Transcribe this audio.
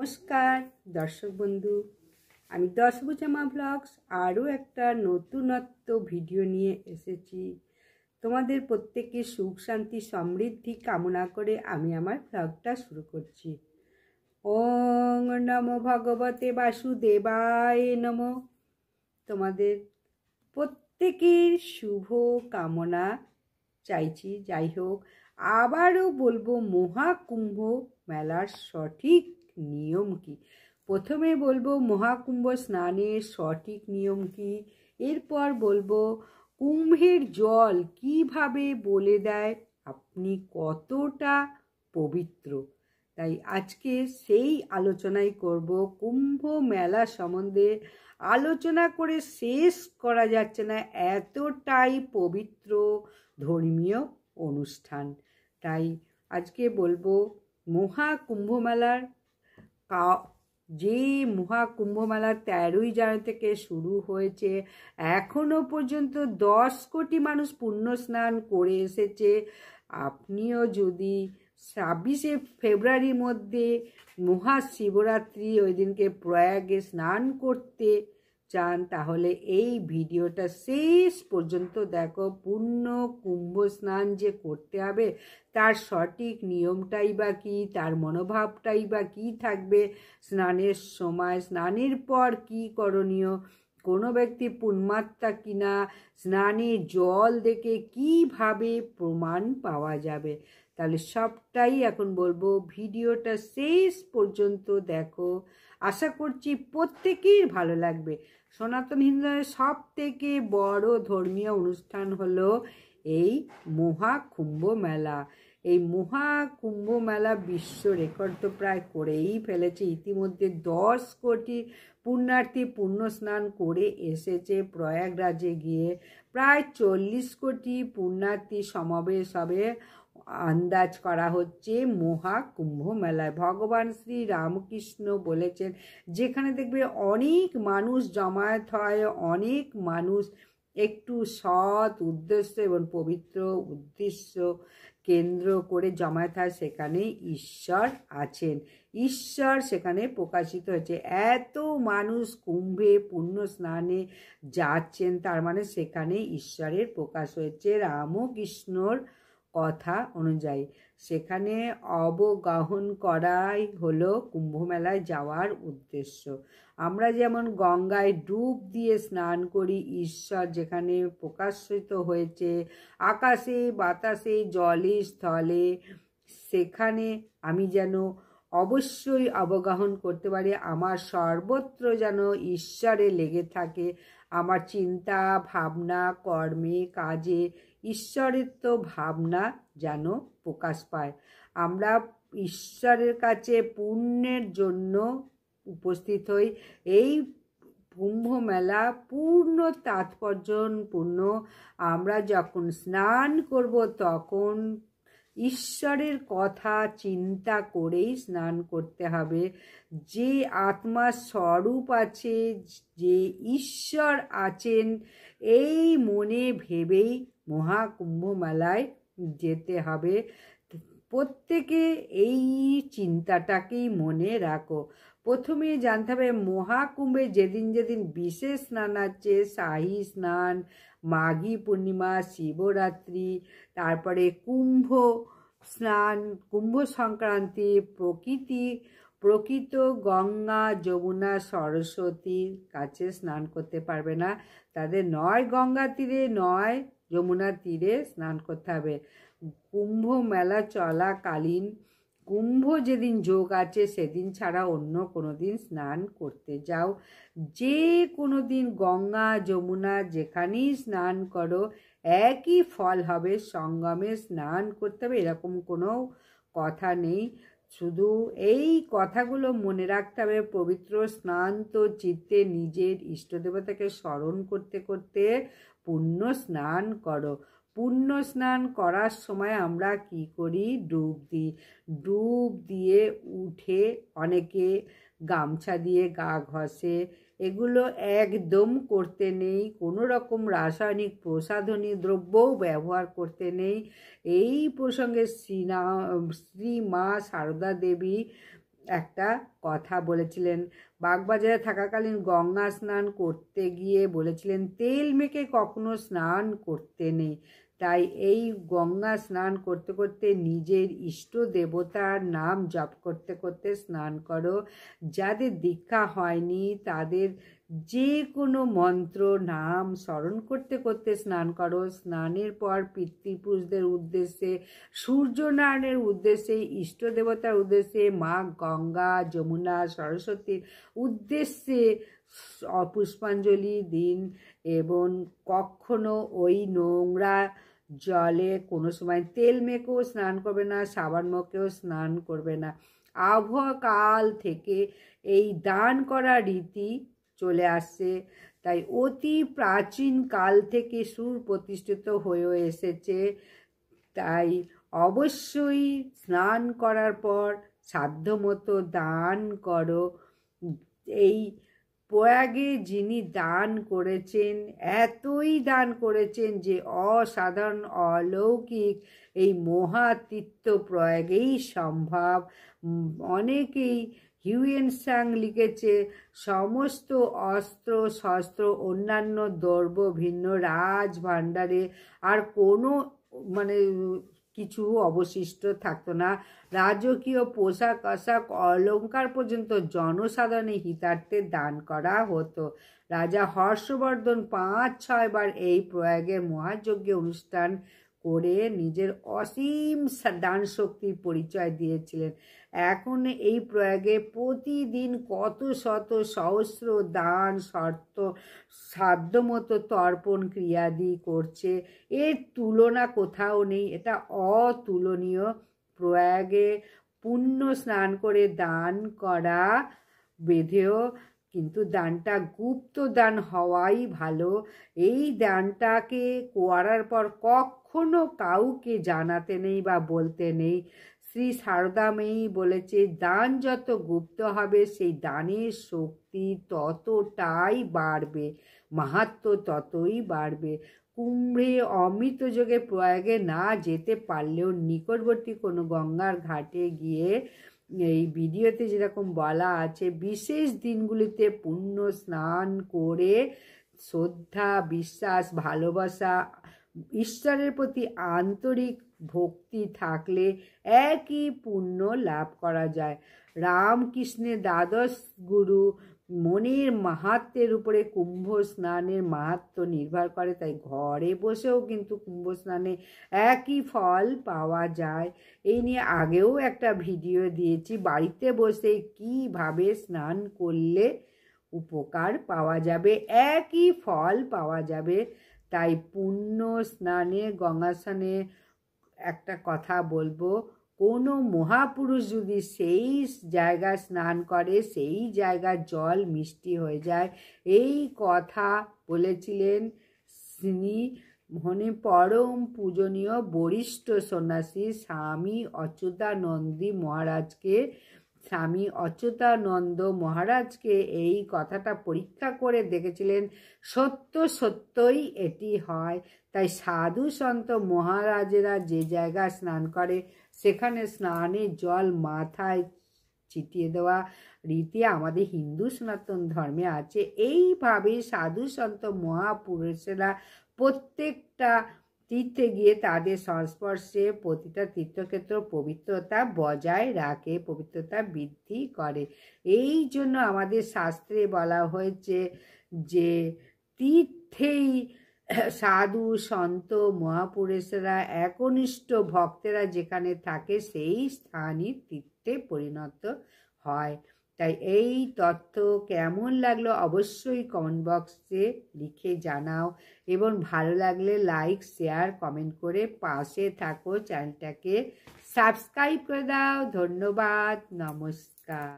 নমস্কার দর্শক বন্ধু, আমি দশভুজামা ব্লগস আরও একটা নতুনত্ব ভিডিও নিয়ে এসেছি। তোমাদের প্রত্যেকের সুখ শান্তি সমৃদ্ধি কামনা করে আমি আমার ব্লগটা শুরু করছি। ওং নমো ভগবতে বাসুদেবায় নমো। তোমাদের প্রত্যেকের শুভ কামনা চাইছি। যাই হোক, আবারও বলবো মহাকুম্ভ মেলার সঠিক নিয়ম কি। প্রথমে বলবো মহাকুম্ভ স্নানের সঠিক নিয়ম কি, এরপর বলবো কুম্ভের জল কিভাবে বলে দেয় আপনি কতটা পবিত্র। তাই আজকে সেই আলোচনাই করব। কুম্ভ মেলা সম্বন্ধে আলোচনা করে শেষ করা যাচ্ছে না, এতটাই পবিত্র ধর্মীয় অনুষ্ঠান। তাই আজকে বলবো মহাকুম্ভ মেলার যে মহাকুম্ভ মেলা 13ই জানুয়ারি থেকে শুরু হয়েছে, এখনো পর্যন্ত 10 কোটি মানুষ পুণ্য স্নান করে এসেছে। আপনিও যদি 26শে ফেব্রুয়ারির মধ্যে মহাশিবরাত্রি ওই দিনকে প্রয়াগে স্নান করতে চান, তাহলে এই ভিডিওটা শেষ পর্যন্ত দেখো। পূর্ণ কুম্ভ স্নান যে করতে হবে তার সঠিক নিয়মটাই বা কী, তার মনোভাবটাই বা কী থাকবে, স্নানের সময় স্নানের পর কী করণীয়, কোনো ব্যক্তি পুণ্যাত্মা কিনা, স্নানের জল দেখে কিভাবে প্রমাণ পাওয়া যাবে, তাহলে সবটাই এখন বলবো। ভিডিওটা শেষ পর্যন্ত দেখো, আশা করছি প্রত্যেকেই ভালো লাগবে। সনাতন হিন্দুদের সব থেকে বড় ধর্মীয় অনুষ্ঠান হলো এই মহাকুম্ভ মেলা। এই মহাকুম্ভ মেলা বিশ্ব রেকর্ড তো প্রায় করেই ফেলেছে ইতিমধ্যে। 10 কোটি পুণ্যার্থী পুণ্য স্নান করে এসেছে প্রয়াগরাজে গিয়ে। প্রায় 40 কোটি পুণ্যার্থী সমাবেশ হবে আন্দাজ করা হচ্ছে মহাকুম্ভ মেলায়। ভগবান শ্রী রামকৃষ্ণ বলেছেন, যেখানে দেখবে অনেক মানুষ জমায়েত হয়, অনেক মানুষ একটু সৎ উদ্দেশ্য এবং পবিত্র উদ্দেশ্য কেন্দ্র করে জমায়েত হয়, সেখানে ঈশ্বর আছেন, ঈশ্বর সেখানে প্রকাশিত হয়েছে। এত মানুষ কুম্ভে পুণ্য স্নানে যাচ্ছেন, তার মানে সেখানে ঈশ্বরের প্রকাশ হয়েছে রামকৃষ্ণর কথা অনুযায়ী। সেখানে অবগাহন করাই হলো কুম্ভ মেলায় যাওয়ার উদ্দেশ্য। আমরা যেমন গঙ্গায় ডুব দিয়ে স্নান করি, ঈশ্বর যেখানে প্রকাশিত হয়েছে আকাশে বাতাসে জলে স্থলে, সেখানে আমি যেন অবশ্যই অবগাহন করতে পারি। আমার সর্বত্র যেন ঈশ্বরে লেগে থাকে, আমার চিন্তা ভাবনা কর্মে কাজে ঈশ্বরের তো ভাবনা যেন প্রকাশ পায়। আমরা ঈশ্বরের কাছে পুণ্যের জন্য উপস্থিত হই। এই কুম্ভ মেলা পূর্ণ তাৎপর্যপূর্ণ। আমরা যখন স্নান করব তখন ঈশ্বরের কথা চিন্তা করেই স্নান করতে হবে। যে আত্মার স্বরূপ আছে, যে ঈশ্বর আছেন, এই মনে ভেবেই মহাকুম্ভ মেলায় যেতে হবে। প্রত্যেকে এই চিন্তাটাকেই মনে রাখো। প্রথমে জানতে হবে মহাকুম্ভে যেদিন যেদিন বিশেষ স্নান আছে, শাহী স্নান, মাঘী পূর্ণিমা, শিবরাত্রি, তারপরে কুম্ভ স্নান, কুম্ভ সংক্রান্তি, প্রকৃত গঙ্গা যমুনা সরস্বতীর কাছে স্নান করতে পারবে না, তাদের নয় গঙ্গা তীরে নয় যমুনা তীরে স্নান করতে হবে। কুম্ভ মেলা চলাকালীন কুম্ভ যেদিন যোগ আছে সেদিন ছাড়া অন্য কোনো দিন স্নান করতে যাও। যে কোনো দিন গঙ্গা যমুনা যেখানেই স্নান করো একই ফল হবে, সঙ্গমে স্নান করতে হবে এরকম কোনো কথা নেই। শুধু এই কথাগুলো মনে রাখতে হবে। পবিত্র স্নান তো চিত্তে নিজের ইষ্টদেবতাকে স্মরণ করতে করতে পুণ্য স্নান করো। পুণ্য স্নান করার সময় আমরা কি করি, ডুব দিই। ডুব দিয়ে উঠে অনেকে গামছা দিয়ে গা ঘষে, এগুলো একদম করতে নেই। কোনো রকম রাসায়নিক প্রসাধনী দ্রব্যও ব্যবহার করতে নেই। এই প্রসঙ্গে শ্রী মা সারদা দেবী একটা কথা বলেছিলেন। বাগবাজারে থাকাকালীন গঙ্গা স্নান করতে গিয়ে বলেছিলেন তেল মেখে কখনো স্নান করতে নেই। তাই এই গঙ্গা স্নান করতে করতে নিজের ইষ্ট দেবতার নাম জপ করতে করতে স্নান করো। যাদের দীক্ষা হয়নি তাদের যে কোনো মন্ত্র নাম স্মরণ করতে করতে স্নান করো। স্নানের পর পিতৃপুরুষদের উদ্দেশ্যে, সূর্যনারায়ণের উদ্দেশ্যে, ইষ্ট দেবতার উদ্দেশ্যে, মা গঙ্গা, যমুনা, সরস্বতীর উদ্দেশ্যে পুষ্পাঞ্জলি দিন এবং কখনো ওই নোংরা জলে কোনো সময় তেল মেখেও স্নান করবে না, সাবান মেখেও স্নান করবে না। আবহাওয়া কাল থেকে এই দান করা রীতি চলে আসছে, তাই অতি প্রাচীন কাল থেকে সুপ্রতিষ্ঠিত হয়ে এসেছে। তাই অবশ্যই স্নান করার পর সাধ্যমতো দান করো। এই প্রয়াগে যিনি দান করেছেন, এতই দান করেছেন যে অসাধারণ অলৌকিক এই মহাতীর্থ প্রয়াগেই সম্ভব। অনেকেই হিউয়েন সাং লিখেছে, সমস্ত অস্ত্র শস্ত্র অন্যান্য দ্রব্য ভিন্ন রাজ ভাণ্ডারে আর কোনো কিছু অবশিষ্ট থাকতো না। রাজকীয় পোশাক আশাক অলঙ্কার পর্যন্ত জনসাধারণের হিতার্থে দান করা হতো। রাজা হর্ষবর্ধন 5-6 বার এই প্রয়াগের মহাযজ্ঞ অনুষ্ঠান করে নিজের অসীম দান শক্তির পরিচয় দিয়েছিলেন। এখন এই প্রয়াগে প্রতিদিন কত শত সহস্র দান সাধ্যমতো তর্পণ ক্রিয়াদি করছে। এর তুলনা কোথাও নেই, এটা অতুলনীয়। প্রয়াগে পুণ্য স্নান করে দান করা বেঁধেও, কিন্তু দানটা গুপ্ত দান হওয়াই ভালো। এই দানটাকে করার পর কখনো কাউকে জানাতে নেই বা বলতে নেই। শ্রী সারদাময়ী বলেছে, দান যত গুপ্ত হবে সেই দানের শক্তি ততটাই বাড়বে, মাহাত্ম্য ততই বাড়বে। কুম্ভে অমৃত যোগে প্রয়াগে না যেতে পারলেও নিকটবর্তী কোনো গঙ্গার ঘাটে গিয়ে, এই ভিডিওতে যেরকম বলা আছে, বিশেষ দিনগুলিতে পুণ্য স্নান করে শ্রদ্ধা, বিশ্বাস, ভালোবাসা, ঈশ্বরের প্রতি আন্তরিক ভক্তি থাকলে একই পুণ্য লাভ করা যায়। রামকৃষ্ণের দ্বাদশ গুরু মনের মাহাত্ম্যের উপরে কুম্ভ স্নানের মাহাত্ম্য নির্ভর করে। তাই ঘরে বসেও কিন্তু কুম্ভ স্নানে একই ফল পাওয়া যায়। এই নিয়ে আগেও একটা ভিডিও দিয়েছি, বাড়িতে বসে কিভাবে স্নান করলে উপকার পাওয়া যাবে, একই ফল পাওয়া যাবে। তাই পুণ্য স্নানে, গঙ্গা স্নানে একটা কথা বলবো, কোনো মহাপুরুষ যদি সেই জায়গায় স্নান করে সেই জায়গার জল মিষ্টি হয়ে যায়, এই কথা বলেছিলেন শ্রী পরম পূজনীয় বরিষ্ঠ সন্ন্যাসী স্বামী অচ্যুতানন্দী মহারাজকে। স্বামী অচ্যুতানন্দ মহারাজকে এই কথাটা পরীক্ষা করে দেখেছিলেন, সত্যই এটি হয়। তাই সাধু সন্ত মহারাজেরা যে জায়গায় স্নান করে সেখানে স্নানের জল মাথায় ছিটিয়ে দেওয়া রীতি আমাদের হিন্দু সনাতন ধর্মে আছে। এইভাবে সাধু সন্ত মহাপুরুষেরা প্রত্যেকটা তীর্থে গিয়ে তাদের সংস্পর্শে প্রতিটা তীর্থক্ষেত্র পবিত্রতা বজায় রাখে, পবিত্রতা বৃদ্ধি করে। এই জন্য আমাদের শাস্ত্রে বলা হয়েছে যে তীর্থেই সাধু সন্ত মহাপুরুষেরা একনিষ্ঠ ভক্তেরা যেখানে থাকে সেই স্থানই তীর্থে পরিণত হয়। তাই এই তথ্য কেমন লাগলো অবশ্যই কমেন্ট বক্সে লিখে জানাও, এবং ভালো লাগলে লাইক, শেয়ার, কমেন্ট করে পাশে থাকো, চ্যানেলটাকে সাবস্ক্রাইব করে দাও। ধন্যবাদ, নমস্কার।